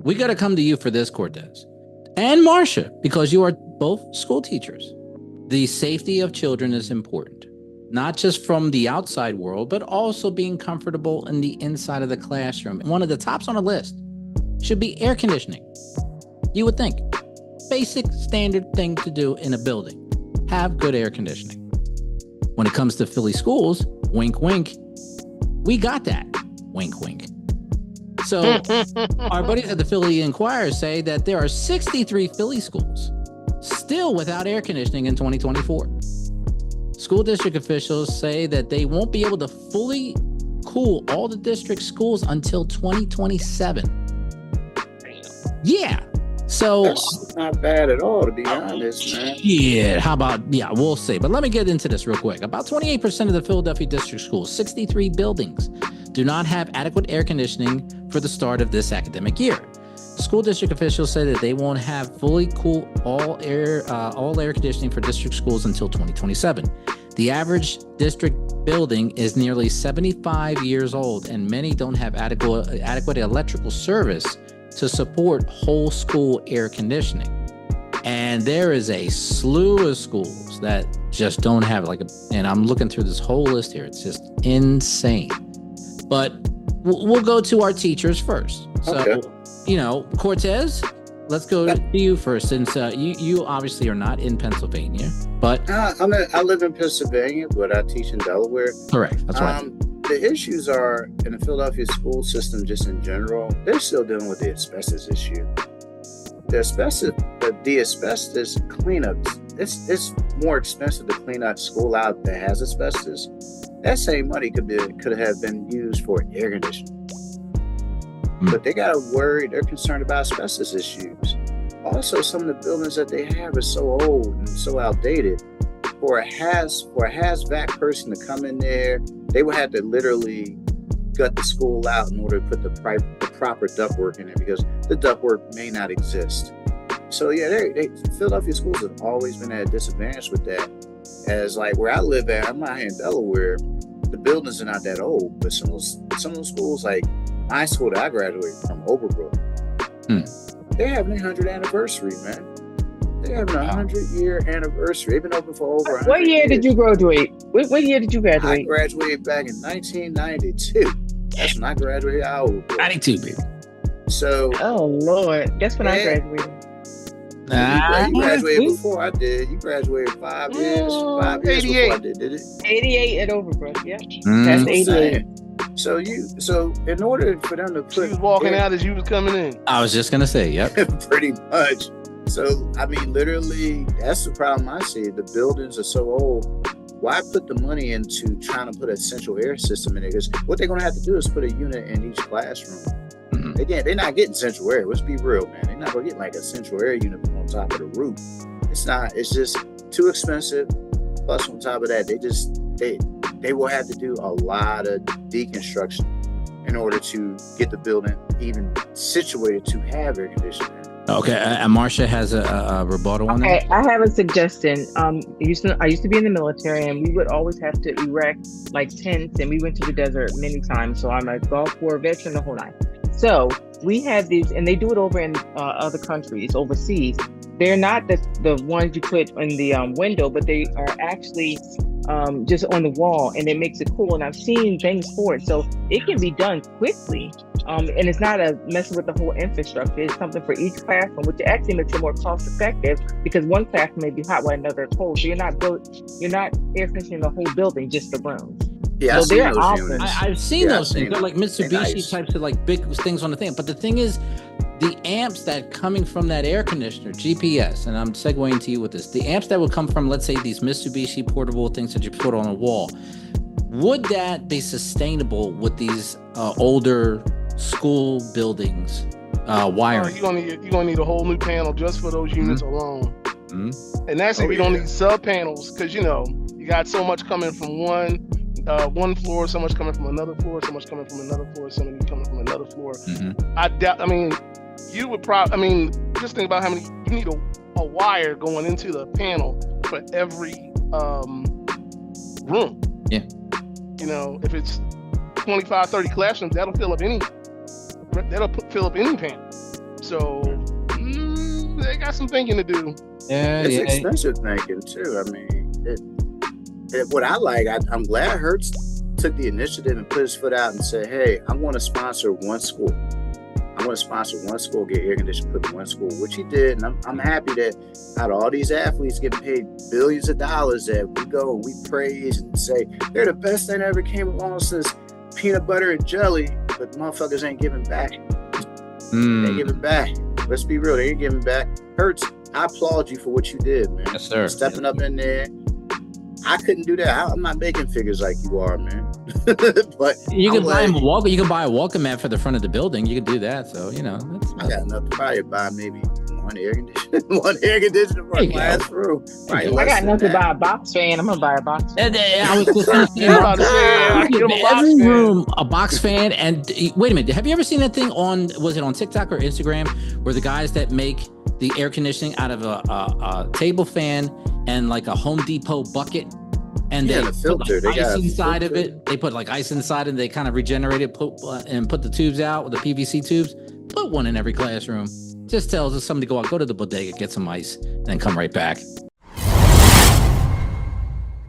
we got to come to you for this, Cortez and Marcia, because you are both school teachers. The safety of children is important, not just from the outside world, but also being comfortable in the inside of the classroom. One of the tops on the list should be air conditioning. You would think. Basic standard thing to do in a building. Have good air conditioning. When it comes to Philly schools, wink, wink, we got that. Wink, wink. So our buddies at the Philly Inquirer say that there are 63 Philly schools still without air conditioning in 2024. School district officials say that they won't be able to fully cool all the district schools until 2027. Yeah. So that's not bad at all, to be honest, man. Yeah, how about, we'll see. But let me get into this real quick. About 28% of the Philadelphia district schools, 63 buildings, do not have adequate air conditioning for the start of this academic year. School district officials said that they won't have fully cool all air conditioning for district schools until 2027. The average district building is nearly 75 years old, and many don't have adequate electrical service to support whole school air conditioning. And there is a slew of schools that just don't have and I'm looking through this whole list here. It's just insane. But we'll go to our teachers first. So, Cortez, let's go to you first, since you obviously are not in Pennsylvania, but I live in Pennsylvania, but I teach in Delaware. Correct. That's right. The issues are in the Philadelphia school system, just in general, they're still dealing with the asbestos issue. The asbestos cleanups, it's more expensive to clean out school out that has asbestos. That same money could have been used for air conditioning. But they got worried, they're concerned about asbestos issues. Also, some of the buildings that they have are so old and so outdated. For a HAZVAC person to come in there, they would have to literally gut the school out in order to put the proper ductwork in it, because the ductwork may not exist. So Philadelphia schools have always been at a disadvantage with that. As like where I live at, I'm out here in Delaware, the buildings are not that old, but some of those schools, like my school that I graduated from, Overbrook, they're having their 100th anniversary, man. They're having a 100-year anniversary. They've been open for over 100 What year did you graduate? What year did you graduate? I graduated back in 1992. That's when I graduated out of Overbrook. 92, baby. So. Oh, Lord. That's when I graduated. You graduated before I did. You graduated 5 years. 5 years before I did it? 88 at Overbrook, yeah. That's 88. So in order for them to put... She was walking out as you was coming in. I was just going to say, yep. Pretty much. So, I mean, literally, that's the problem I see. The buildings are so old. Why put the money into trying to put a central air system in it? Because what they're going to have to do is put a unit in each classroom. They're not getting central air. Let's be real, man. They're not going to get like a central air unit on top of the roof. It's not. It's just too expensive. Plus, on top of that, they will have to do a lot of deconstruction in order to get the building even situated to have air conditioning. Okay, and Marcia has a rebuttal on that. Okay, I have a suggestion. I used to be in the military, and we would always have to erect like tents, and we went to the desert many times. So I'm a Gulf War veteran, the whole nine. So we have these, and they do it over in other countries, overseas. They're not the ones you put in the window, but they are actually just on the wall, and it makes it cool. And I've seen things for it, so it can be done quickly. And it's not a messing with the whole infrastructure. It's something for each classroom, which actually makes it more cost effective, because one classroom may be hot while another is cold. So you're not air conditioning the whole building, just the rooms. Yeah, so they're awesome. I've seen those things. They're like Mitsubishi types of like big things on the thing. But the thing is, the amps that coming from that air conditioner, GPS, and I'm segueing to you with this, the amps that would come from, let's say, these Mitsubishi portable things that you put on a wall, would that be sustainable with these older school buildings wiring? You're gonna need a whole new panel just for those units alone. And that's if you don't need sub panels, because you got so much coming from one floor, so much coming from another floor, so much coming from another floor, so many coming from another floor. You would just think about how many you need a wire going into the panel for every room. Yeah. If it's 25, 30 classrooms, that'll fill up any panel. So they got some thinking to do. Yeah, It's expensive thinking too. I mean, what I like, I'm glad Hertz took the initiative and put his foot out and said, "Hey, I want to sponsor one school. I want to sponsor one school, get air conditioning put in one school," which he did. And I'm happy that out of all these athletes getting paid billions of dollars, that we go and we praise and say they're the best thing that ever came along since peanut butter and jelly, but motherfuckers ain't giving back. They ain't giving back. Let's be real, they ain't giving back. Hertz, I applaud you for what you did, man. Yes, sir. Stepping up in there. I couldn't do that. I'm not making figures like you are, man. But you can buy you can buy a welcome mat for the front of the building. You can do that. So that's I got enough to probably buy maybe one air conditioner for a classroom. I got enough to buy a box fan. I'm gonna buy a box fan. I was just gonna say, every room a box fan. And wait a minute, have you ever seen that thing was it on TikTok or Instagram, where the guys that make the air conditioning out of a table fan and like a Home Depot bucket, and they the filter, put ice inside of it. They put like ice inside and they kind of regenerate it, put the tubes out with the PVC tubes. Put one in every classroom. Just tells us somebody go to the bodega, get some ice, then come right back.